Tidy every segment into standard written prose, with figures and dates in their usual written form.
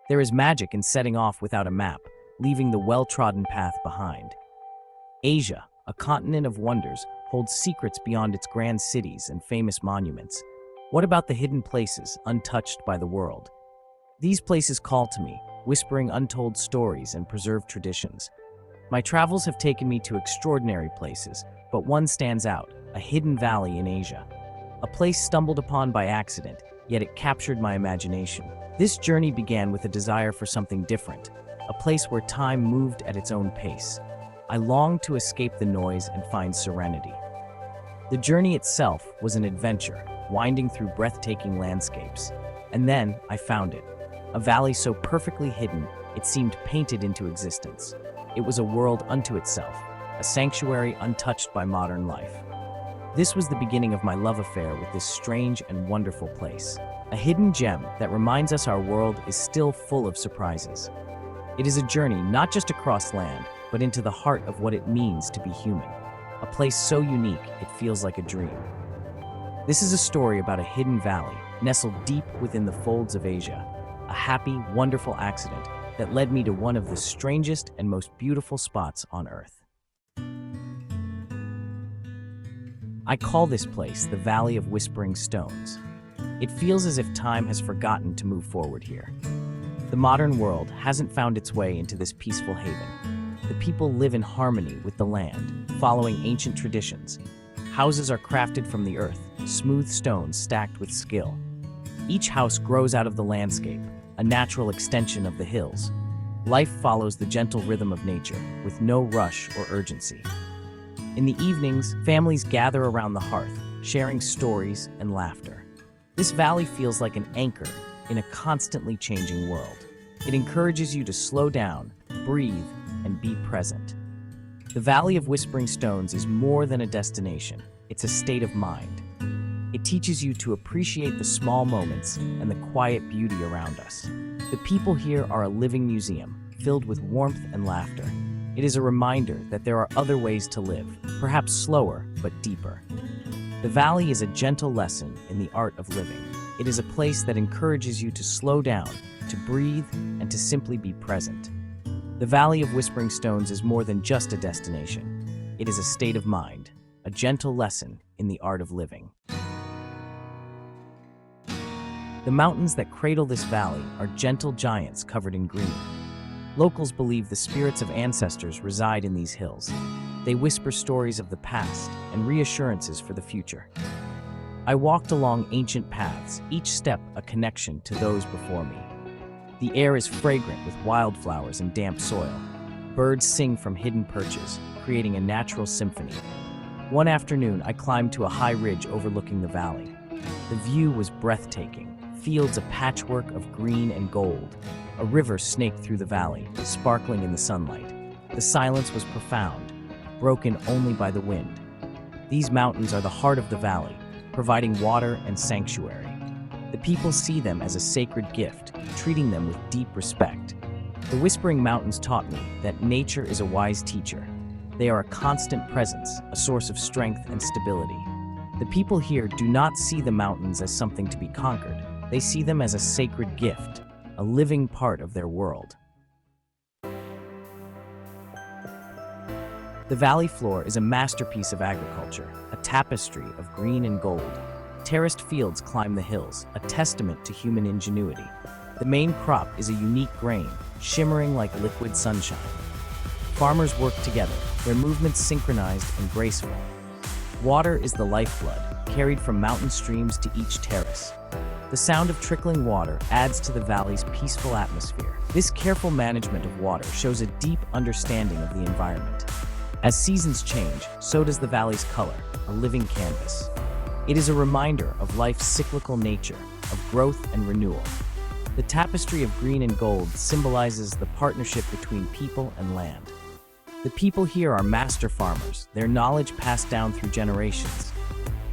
There is magic in setting off without a map, leaving the well-trodden path behind. Asia, a continent of wonders, holds secrets beyond its grand cities and famous monuments. What about the hidden places, untouched by the world? These places call to me, whispering untold stories and preserved traditions. My travels have taken me to extraordinary places, but one stands out, a hidden valley in Asia. A place stumbled upon by accident, yet it captured my imagination. This journey began with a desire for something different, a place where time moved at its own pace. I longed to escape the noise and find serenity. The journey itself was an adventure, winding through breathtaking landscapes. And then I found it, a valley so perfectly hidden it seemed painted into existence. It was a world unto itself, a sanctuary untouched by modern life. This was the beginning of my love affair with this strange and wonderful place, a hidden gem that reminds us our world is still full of surprises. It is a journey not just across land, but into the heart of what it means to be human, a place so unique it feels like a dream. This is a story about a hidden valley, nestled deep within the folds of Asia, a happy, wonderful accident that led me to one of the strangest and most beautiful spots on Earth. I call this place the Valley of Whispering Stones. It feels as if time has forgotten to move forward here. The modern world hasn't found its way into this peaceful haven. The people live in harmony with the land, following ancient traditions. Houses are crafted from the earth, smooth stones stacked with skill. Each house grows out of the landscape, a natural extension of the hills. Life follows the gentle rhythm of nature, with no rush or urgency. In the evenings, families gather around the hearth, sharing stories and laughter. This valley feels like an anchor in a constantly changing world. It encourages you to slow down, breathe, and be present. The Valley of Whispering Stones is more than a destination, it's a state of mind. It teaches you to appreciate the small moments and the quiet beauty around us. The people here are a living museum, filled with warmth and laughter. It is a reminder that there are other ways to live, perhaps slower but deeper. The valley is a gentle lesson in the art of living. It is a place that encourages you to slow down, to breathe, and to simply be present. The Valley of Whispering Stones is more than just a destination. It is a state of mind, a gentle lesson in the art of living. The mountains that cradle this valley are gentle giants covered in green. Locals believe the spirits of ancestors reside in these hills. They whisper stories of the past and reassurances for the future. I walked along ancient paths, each step a connection to those before me. The air is fragrant with wildflowers and damp soil. Birds sing from hidden perches, creating a natural symphony. One afternoon, I climbed to a high ridge overlooking the valley. The view was breathtaking. Fields a patchwork of green and gold. A river snaked through the valley, sparkling in the sunlight. The silence was profound, broken only by the wind. These mountains are the heart of the valley, providing water and sanctuary. The people see them as a sacred gift, treating them with deep respect. The Whispering Mountains taught me that nature is a wise teacher. They are a constant presence, a source of strength and stability. The people here do not see the mountains as something to be conquered. They see them as a sacred gift, a living part of their world. The valley floor is a masterpiece of agriculture, a tapestry of green and gold. Terraced fields climb the hills, a testament to human ingenuity. The main crop is a unique grain, shimmering like liquid sunshine. Farmers work together, their movements synchronized and graceful. Water is the lifeblood, carried from mountain streams to each terrace. The sound of trickling water adds to the valley's peaceful atmosphere. This careful management of water shows a deep understanding of the environment. As seasons change, so does the valley's color, a living canvas. It is a reminder of life's cyclical nature, of growth and renewal. The tapestry of green and gold symbolizes the partnership between people and land. The people here are master farmers, their knowledge passed down through generations.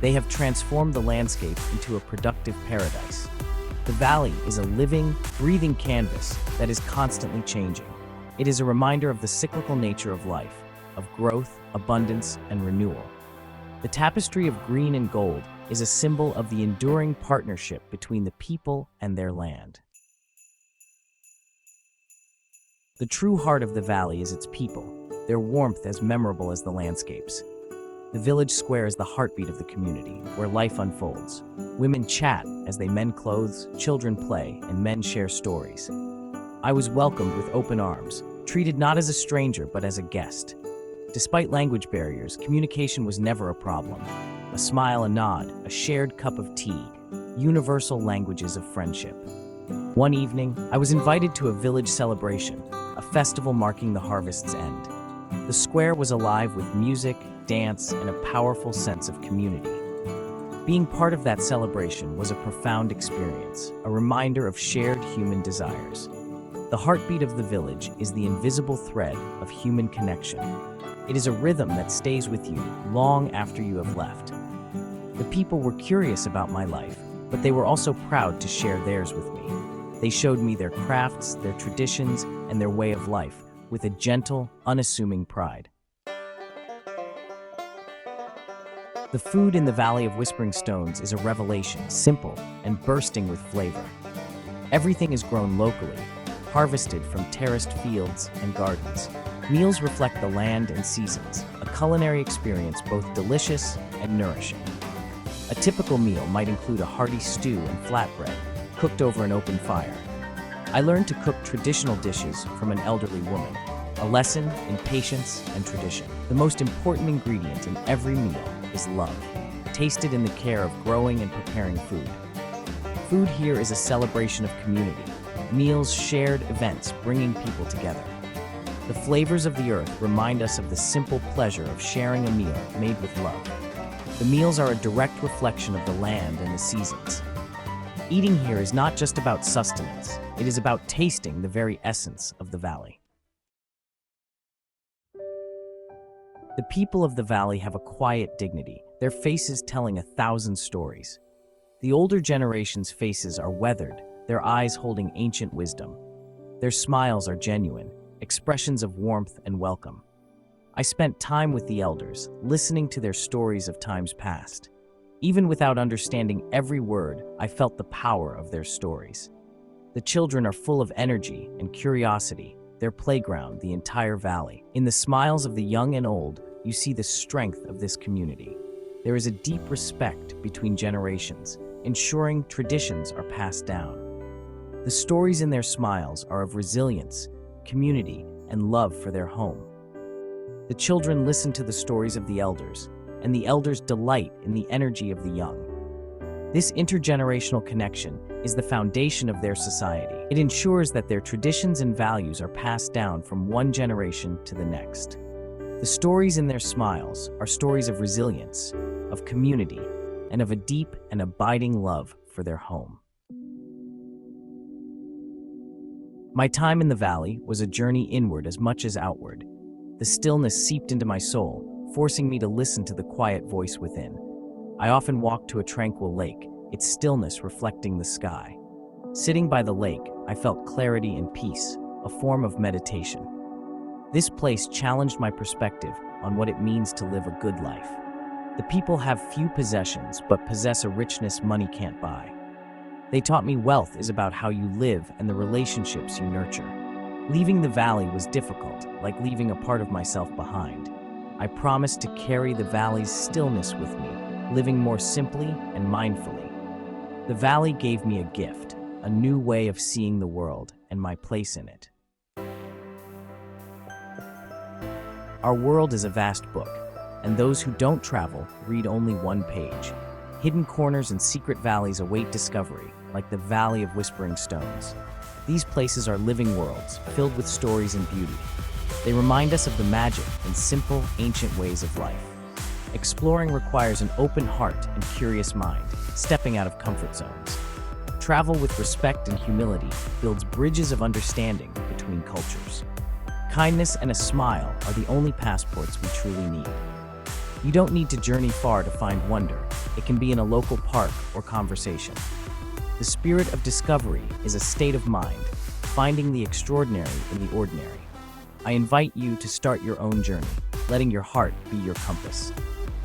They have transformed the landscape into a productive paradise. The valley is a living, breathing canvas that is constantly changing. It is a reminder of the cyclical nature of life, of growth, abundance, and renewal. The tapestry of green and gold is a symbol of the enduring partnership between the people and their land. The true heart of the valley is its people, their warmth as memorable as the landscapes. The village square is the heartbeat of the community, where life unfolds. Women chat as they mend clothes, children play, and men share stories. I was welcomed with open arms, treated not as a stranger but as a guest. Despite language barriers, communication was never a problem. A smile, a nod, a shared cup of tea, universal languages of friendship. One evening, I was invited to a village celebration, a festival marking the harvest's end. The square was alive with music, dance, and a powerful sense of community. Being part of that celebration was a profound experience, a reminder of shared human desires. The heartbeat of the village is the invisible thread of human connection. It is a rhythm that stays with you long after you have left. The people were curious about my life, but they were also proud to share theirs with me. They showed me their crafts, their traditions, and their way of life with a gentle, unassuming pride. The food in the Valley of Whispering Stones is a revelation, simple and bursting with flavor. Everything is grown locally, harvested from terraced fields and gardens. Meals reflect the land and seasons, a culinary experience both delicious and nourishing. A typical meal might include a hearty stew and flatbread, cooked over an open fire. I learned to cook traditional dishes from an elderly woman, a lesson in patience and tradition. The most important ingredient in every meal is love, tasted in the care of growing and preparing food. Food here is a celebration of community, meals, shared events bringing people together. The flavors of the earth remind us of the simple pleasure of sharing a meal made with love. The meals are a direct reflection of the land and the seasons. Eating here is not just about sustenance, it is about tasting the very essence of the valley. The people of the valley have a quiet dignity, their faces telling 1,000 stories. The older generation's faces are weathered, their eyes holding ancient wisdom. Their smiles are genuine, expressions of warmth and welcome. I spent time with the elders, listening to their stories of times past. Even without understanding every word, I felt the power of their stories. The children are full of energy and curiosity, their playground, the entire valley. In the smiles of the young and old, you see the strength of this community. There is a deep respect between generations, ensuring traditions are passed down. The stories in their smiles are of resilience, community, and love for their home. The children listen to the stories of the elders, and the elders delight in the energy of the young. This intergenerational connection is the foundation of their society. It ensures that their traditions and values are passed down from one generation to the next. The stories in their smiles are stories of resilience, of community, and of a deep and abiding love for their home. My time in the valley was a journey inward as much as outward. The stillness seeped into my soul, forcing me to listen to the quiet voice within. I often walked to a tranquil lake, its stillness reflecting the sky. Sitting by the lake, I felt clarity and peace, a form of meditation. This place challenged my perspective on what it means to live a good life. The people have few possessions, but possess a richness money can't buy. They taught me wealth is about how you live and the relationships you nurture. Leaving the valley was difficult, like leaving a part of myself behind. I promised to carry the valley's stillness with me, living more simply and mindfully. The valley gave me a gift, a new way of seeing the world and my place in it. Our world is a vast book, and those who don't travel read only one page. Hidden corners and secret valleys await discovery, like the Valley of Whispering Stones. These places are living worlds, filled with stories and beauty. They remind us of the magic and simple, ancient ways of life. Exploring requires an open heart and curious mind, stepping out of comfort zones. Travel with respect and humility builds bridges of understanding between cultures. Kindness and a smile are the only passports we truly need. You don't need to journey far to find wonder. It can be in a local park or conversation. The spirit of discovery is a state of mind, finding the extraordinary in the ordinary. I invite you to start your own journey, letting your heart be your compass.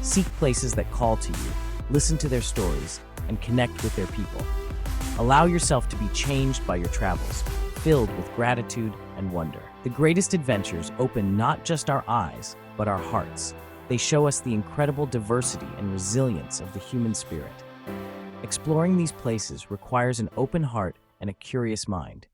Seek places that call to you, listen to their stories, and connect with their people. Allow yourself to be changed by your travels, filled with gratitude and wonder. The greatest adventures open not just our eyes, but our hearts. They show us the incredible diversity and resilience of the human spirit. Exploring these places requires an open heart and a curious mind.